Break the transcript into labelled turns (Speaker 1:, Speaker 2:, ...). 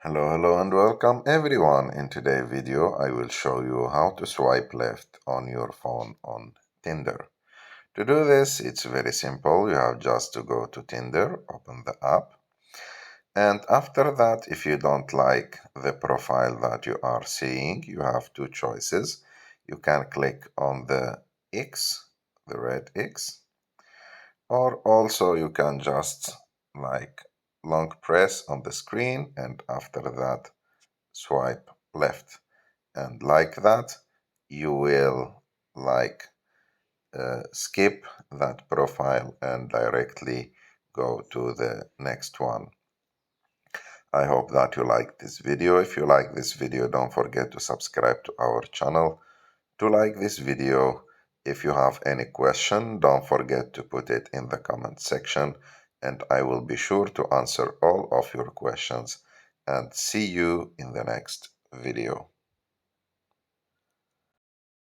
Speaker 1: Hello and welcome everyone. In today's video, I will show you how to swipe left on your phone on Tinder. To do this, it's very simple. You have just to go to Tinder, open the app, and after that, if you don't like the profile that you are seeing, you have two choices. You can click on the X, the red X, or also you can just long press on the screen and after that swipe left, and like that you will skip that profile and directly go to the next one. I hope that you like this video. If you like this video, don't forget to subscribe to our channel, to like this video. If you have any question, don't forget to put it in the comment section and I will be sure to answer all of your questions, and see you in the next video.